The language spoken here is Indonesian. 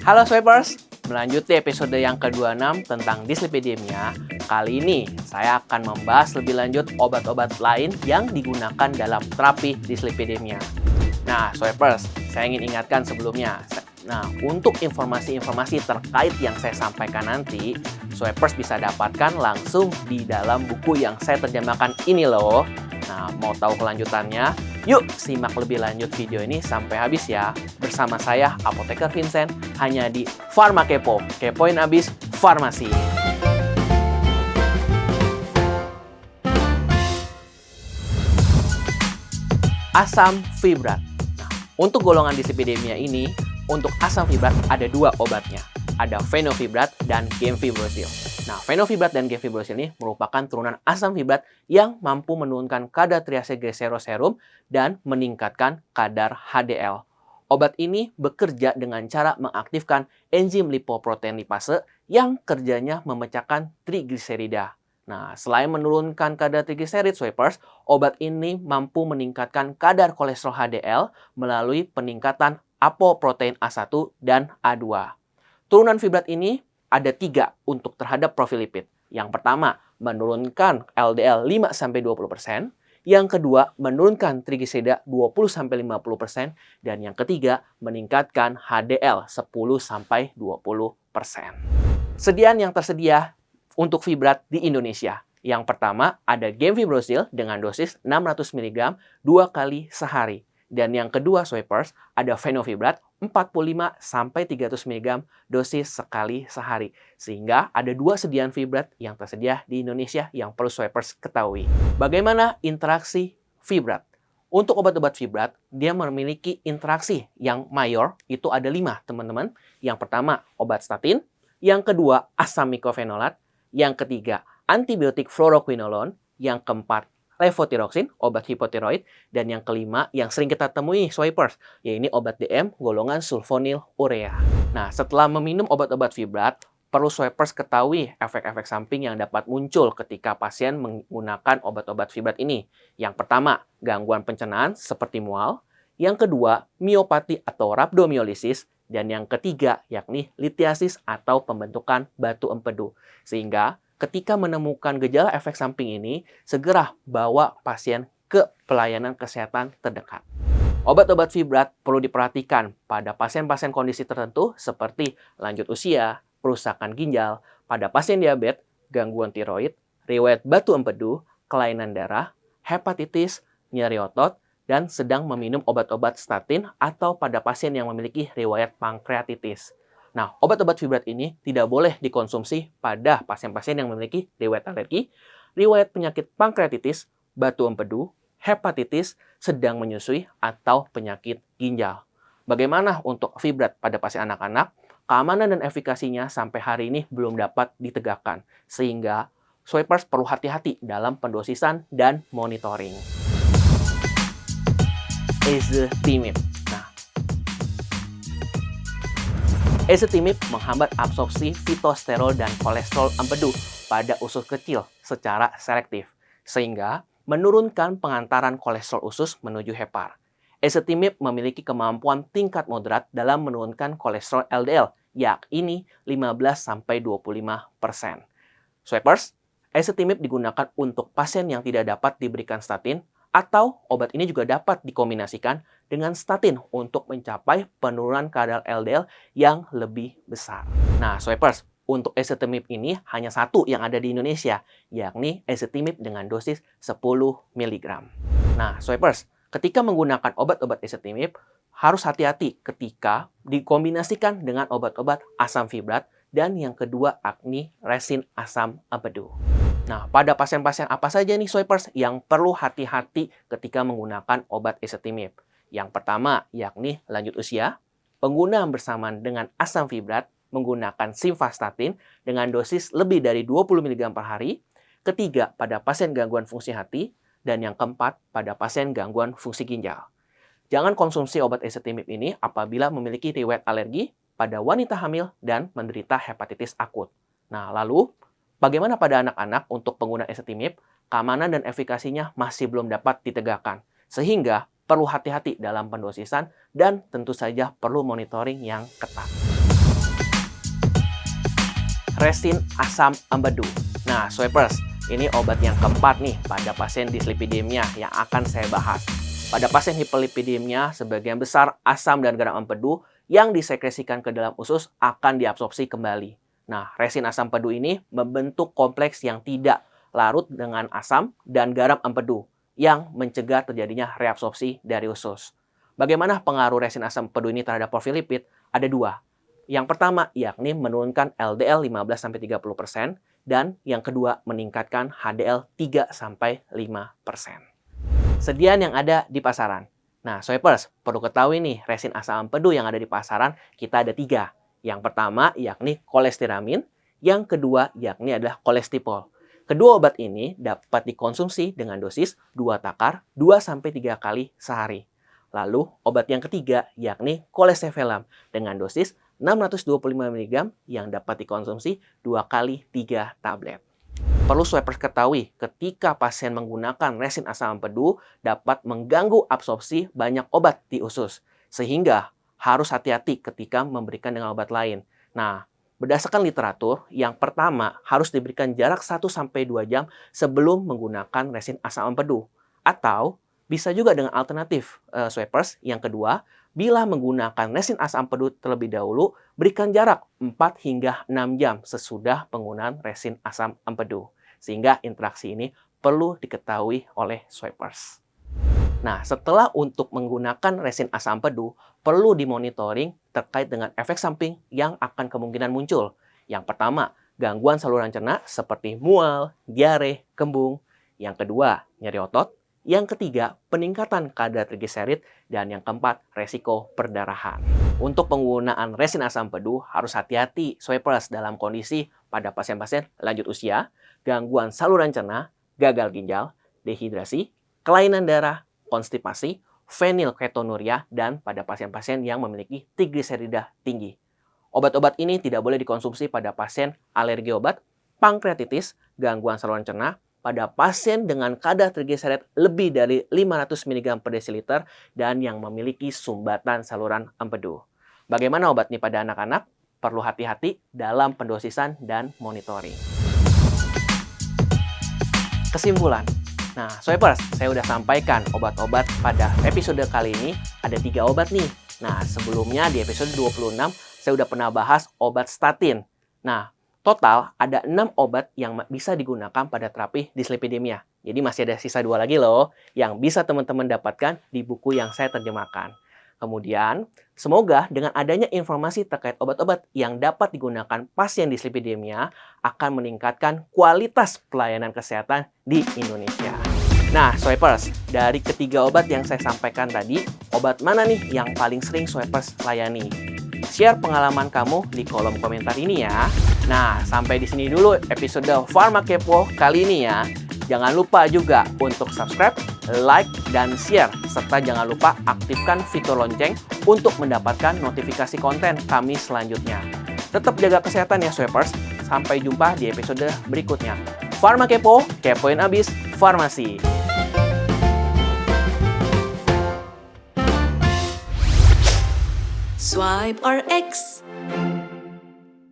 Halo Swipers, melanjuti episode yang ke-26 tentang dislipidemia. Kali ini saya akan membahas lebih lanjut obat-obat lain yang digunakan dalam terapi dislipidemia. Nah, Swipers, saya ingin ingatkan sebelumnya. Nah, untuk informasi-informasi terkait yang saya sampaikan nanti, Swipers bisa dapatkan langsung di dalam buku yang saya terjemahkan ini loh. Nah, mau tahu kelanjutannya? Yuk simak lebih lanjut video ini sampai habis ya. Bersama saya, Apoteker Vincent, hanya di Pharma Kepo. Kepoin abis farmasi. Asam fibrat. Nah, untuk golongan dislipidemia ini, untuk asam fibrat ada dua obatnya. Ada fenofibrat dan gemfibrozil. Nah, fenofibrat dan gemfibrozil ini merupakan turunan asam fibrat yang mampu menurunkan kadar triacylglyceroserum dan meningkatkan kadar HDL. Obat ini bekerja dengan cara mengaktifkan enzim lipoprotein lipase yang kerjanya memecahkan trigliserida. Nah, selain menurunkan kadar trigliserid, Swipers, obat ini mampu meningkatkan kadar kolesterol HDL melalui peningkatan apoprotein A1 dan A2. Turunan fibrat ini ada 3 untuk terhadap profil lipid. Yang pertama, menurunkan LDL 5-20%. Yang kedua, menurunkan trigliserida 20-50%. Dan yang ketiga, meningkatkan HDL 10-20%. Sediaan yang tersedia untuk fibrat di Indonesia. Yang pertama, ada gemfibrozil dengan dosis 600 mg 2 kali sehari. Dan yang kedua, Swipers, ada fenofibrat 45-300 mg dosis sekali sehari. Sehingga ada 2 sediaan fibrat yang tersedia di Indonesia yang perlu Swipers ketahui. Bagaimana interaksi fibrat? Untuk obat-obat fibrat, dia memiliki interaksi yang mayor, itu ada 5, teman-teman. Yang pertama, obat statin. Yang kedua, asam micofenolat. Yang ketiga, antibiotik fluoroquinolone. Yang keempat, levothyroxine, obat hipotiroid. Dan yang kelima, yang sering kita temui, Swipers, yaitu obat DM golongan sulfonyl urea. Nah, setelah meminum obat-obat fibrat, perlu Swipers ketahui efek-efek samping yang dapat muncul ketika pasien menggunakan obat-obat fibrat ini. Yang pertama, gangguan pencernaan seperti mual. Yang kedua, miopati atau rhabdomyolysis. Dan yang ketiga, yakni litiasis atau pembentukan batu empedu. Sehingga ketika menemukan gejala efek samping ini, segera bawa pasien ke pelayanan kesehatan terdekat. Obat-obat fibrat perlu diperhatikan pada pasien-pasien kondisi tertentu seperti lanjut usia, kerusakan ginjal, pada pasien diabetes, gangguan tiroid, riwayat batu empedu, kelainan darah, hepatitis, nyeri otot, dan sedang meminum obat-obat statin atau pada pasien yang memiliki riwayat pankreatitis. Nah, obat-obat fibrat ini tidak boleh dikonsumsi pada pasien-pasien yang memiliki riwayat alergi, riwayat penyakit pankreatitis, batu empedu, hepatitis, sedang menyusui, atau penyakit ginjal. Bagaimana untuk fibrat pada pasien anak-anak? Keamanan dan efikasinya sampai hari ini belum dapat ditegakkan, sehingga Swipers perlu hati-hati dalam pendosisan dan monitoring. Ezetimibe. Ezetimibe menghambat absorpsi fitosterol dan kolesterol empedu pada usus kecil secara selektif, sehingga menurunkan pengantaran kolesterol usus menuju hepar. Ezetimibe memiliki kemampuan tingkat moderat dalam menurunkan kolesterol LDL, yakni 15-25%. Swipers, ezetimibe digunakan untuk pasien yang tidak dapat diberikan statin, atau obat ini juga dapat dikombinasikan dengan statin untuk mencapai penurunan kadar LDL yang lebih besar. Nah, Swipers, untuk ezetimibe ini hanya satu yang ada di Indonesia, yakni ezetimibe dengan dosis 10 mg. Nah, Swipers, ketika menggunakan obat-obat ezetimibe, harus hati-hati ketika dikombinasikan dengan obat-obat asam fibrat dan yang kedua yakni resin asam empedu. Nah, pada pasien-pasien apa saja nih Swipers yang perlu hati-hati ketika menggunakan obat ezetimibe? Yang pertama, yakni lanjut usia, pengguna bersamaan dengan asam fibrat menggunakan simvastatin dengan dosis lebih dari 20 mg per hari. Ketiga, pada pasien gangguan fungsi hati. Dan yang keempat, pada pasien gangguan fungsi ginjal. Jangan konsumsi obat ezetimibe ini apabila memiliki riwayat alergi pada wanita hamil dan menderita hepatitis akut. Nah, lalu bagaimana pada anak-anak untuk penggunaan ezetimibe? Keamanan dan efikasinya masih belum dapat ditegakkan, sehingga perlu hati-hati dalam pendosisan dan tentu saja perlu monitoring yang ketat. resin asam empedu. Nah, Swipers, ini obat yang keempat nih pada pasien dislipidemia yang akan saya bahas. Pada pasien hiperlipidemia, sebagian besar asam dan garam empedu yang disekresikan ke dalam usus akan diabsorpsi kembali. Nah, resin asam empedu ini membentuk kompleks yang tidak larut dengan asam dan garam empedu yang mencegah terjadinya reabsorpsi dari usus. Bagaimana pengaruh resin asam empedu ini terhadap porfirlipid? Ada dua. Yang pertama, yakni menurunkan LDL 15-30%, dan yang kedua, meningkatkan HDL 3-5%. Sediaan yang ada di pasaran. Nah, Swipers, perlu ketahui nih, resin asam empedu yang ada di pasaran, kita ada 3. Yang pertama, yakni kolestiramin. Yang kedua, yakni adalah kolestipol. Kedua obat ini dapat dikonsumsi dengan dosis 2 takar 2-3 kali sehari. Lalu, obat yang ketiga yakni kolestevelam dengan dosis 625 mg yang dapat dikonsumsi 2 kali 3 tablet. Perlu Swipers ketahui, ketika pasien menggunakan resin asam empedu dapat mengganggu absorpsi banyak obat di usus, sehingga harus hati-hati ketika memberikan dengan obat lain. Nah, berdasarkan literatur, yang pertama harus diberikan jarak 1-2 jam sebelum menggunakan resin asam empedu. Atau bisa juga dengan alternatif Swipers. Yang kedua, bila menggunakan resin asam empedu terlebih dahulu, berikan jarak 4-6 jam sesudah penggunaan resin asam empedu. Sehingga interaksi ini perlu diketahui oleh Swipers. Nah, setelah untuk menggunakan resin asam empedu, perlu dimonitoring terkait dengan efek samping yang akan kemungkinan muncul. Yang pertama, gangguan saluran cerna seperti mual, diare, kembung. Yang kedua, nyeri otot. Yang ketiga, peningkatan kadar trigliserid. Dan yang keempat, resiko perdarahan. Untuk penggunaan resin asam empedu harus hati-hati Swipers dalam kondisi pada pasien-pasien lanjut usia, gangguan saluran cerna, gagal ginjal, dehidrasi, kelainan darah, konstipasi, fenilketonuria, dan pada pasien-pasien yang memiliki trigliserida tinggi. Obat-obat ini tidak boleh dikonsumsi pada pasien alergi obat, pankreatitis, gangguan saluran cerna, pada pasien dengan kadar trigliserid lebih dari 500 mg per desiliter dan yang memiliki sumbatan saluran empedu. Bagaimana obat ini pada anak-anak? Perlu hati-hati dalam pendosisan dan monitoring. Kesimpulan. Nah, Swipers, saya udah sampaikan obat-obat pada episode kali ini. Ada 3 obat nih. Nah, sebelumnya di episode 26, saya udah pernah bahas obat statin. Nah, total ada 6 obat yang bisa digunakan pada terapi dislipidemia. Jadi masih ada sisa 2 lagi loh yang bisa teman-teman dapatkan di buku yang saya terjemahkan. Kemudian, semoga dengan adanya informasi terkait obat-obat yang dapat digunakan pasien dislipidemia akan meningkatkan kualitas pelayanan kesehatan di Indonesia. Nah, Swipers, dari ketiga obat yang saya sampaikan tadi, obat mana nih yang paling sering Swipers layani? Share pengalaman kamu di kolom komentar ini ya. Nah, sampai di sini dulu episode Pharma Kepo kali ini ya. Jangan lupa juga untuk subscribe, like, dan share. Serta jangan lupa aktifkan fitur lonceng untuk mendapatkan notifikasi konten kami selanjutnya. Tetap jaga kesehatan ya Swipers. Sampai jumpa di episode berikutnya. Pharma Kepo, kepoin abis farmasi. Swipe or X.